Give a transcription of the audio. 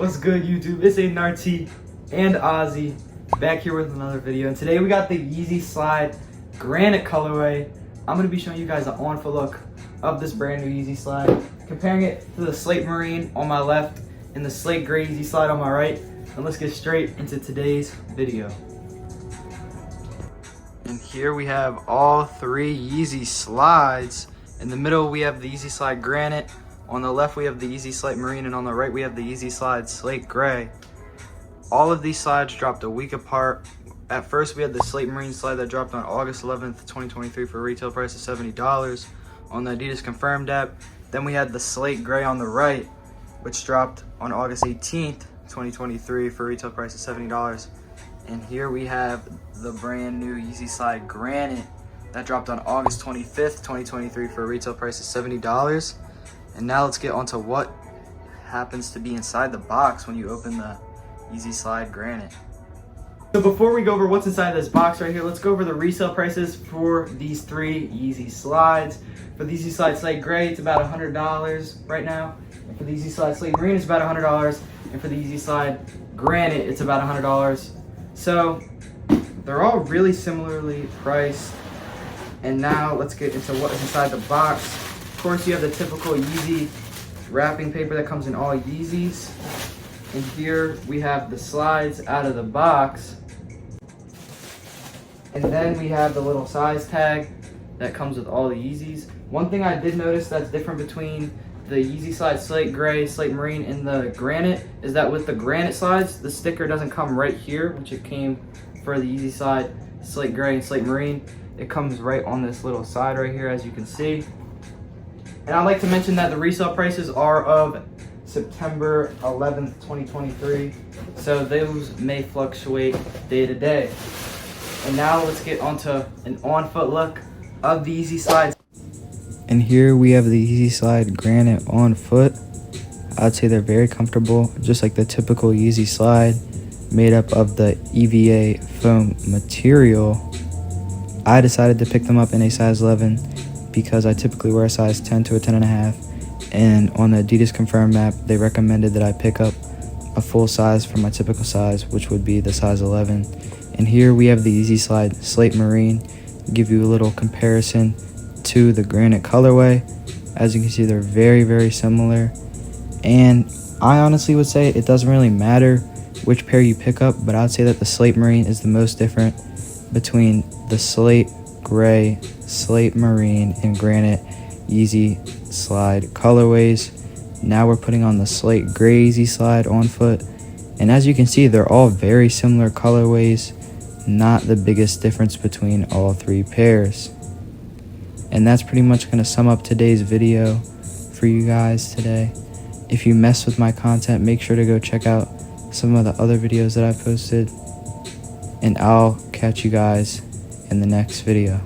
What's good, YouTube? It's Aiden RT and Ozzy back here with another video, and today we got the Yeezy Slide Granite colorway. I'm going to be showing you guys an on-foot look of this brand new Yeezy Slide, comparing it to the Slate Marine on my left and the Slate Gray Yeezy Slide on my right. And let's get straight into today's video. And here we have all three Yeezy Slides. In the middle we have the Yeezy Slide Granite. On the left we have the Yeezy Slide Marine, and on the right we have the Yeezy Slide Slate Gray. All of these slides dropped a week apart. At first we had the Slate Marine slide that dropped on August 11th, 2023 for a retail price of $70 on the Adidas Confirmed app. Then we had the Slate Gray on the right, which dropped on August 18th, 2023 for a retail price of $70. And here we have the brand new Yeezy Slide Granite that dropped on August 25th, 2023 for a retail price of $70. And now let's get onto what happens to be inside the box when you open the Yeezy Slide Granite. So before we go over what's inside this box right here, let's go over the resale prices for these three Yeezy Slides. For the Yeezy Slide Slate Gray, it's about $100 right now. And for the Yeezy Slide Slate Marine, it's about $100. And for the Yeezy Slide Granite, it's about $100. So they're all really similarly priced. And now let's get into what is inside the box. Of course, you have the typical Yeezy wrapping paper that comes in all Yeezys. And here we have the slides out of the box. And then we have the little size tag that comes with all the Yeezys. One thing I did notice that's different between the Yeezy Slide Slate Gray, Slate Marine, and the Granite is that with the Granite slides, the sticker doesn't come right here, which it came for the Yeezy Slide Slate Gray and Slate Marine. It comes right on this little side right here, as you can see. And I'd like to mention that the resale prices are of September 11th, 2023. So those may fluctuate day to day. And now let's get onto an on-foot look of the Yeezy Slides. And here we have the Yeezy Slide Granite on foot. I'd say they're very comfortable, just like the typical Yeezy Slide, made up of the EVA foam material. I decided to pick them up in a size 11 because I typically wear a size 10 to a 10.5, and on the Adidas Confirmed app, they recommended that I pick up a full size from my typical size, which would be the size 11. And here we have the Yeezy Slide Slate Marine. Give you a little comparison to the Granite colorway. As you can see, they're very, very similar. And I honestly would say it doesn't really matter which pair you pick up, but I'd say that the Slate Marine is the most different between the Slate Gray, Slate Marine, and Granite Yeezy Slide colorways. Now we're putting on the Slate Gray Yeezy Slide on foot. And as you can see, they're all very similar colorways, not the biggest difference between all three pairs. And that's pretty much going to sum up today's video for you guys today. If you mess with my content, make sure to go check out some of the other videos that I posted. And I'll catch you guys in the next video.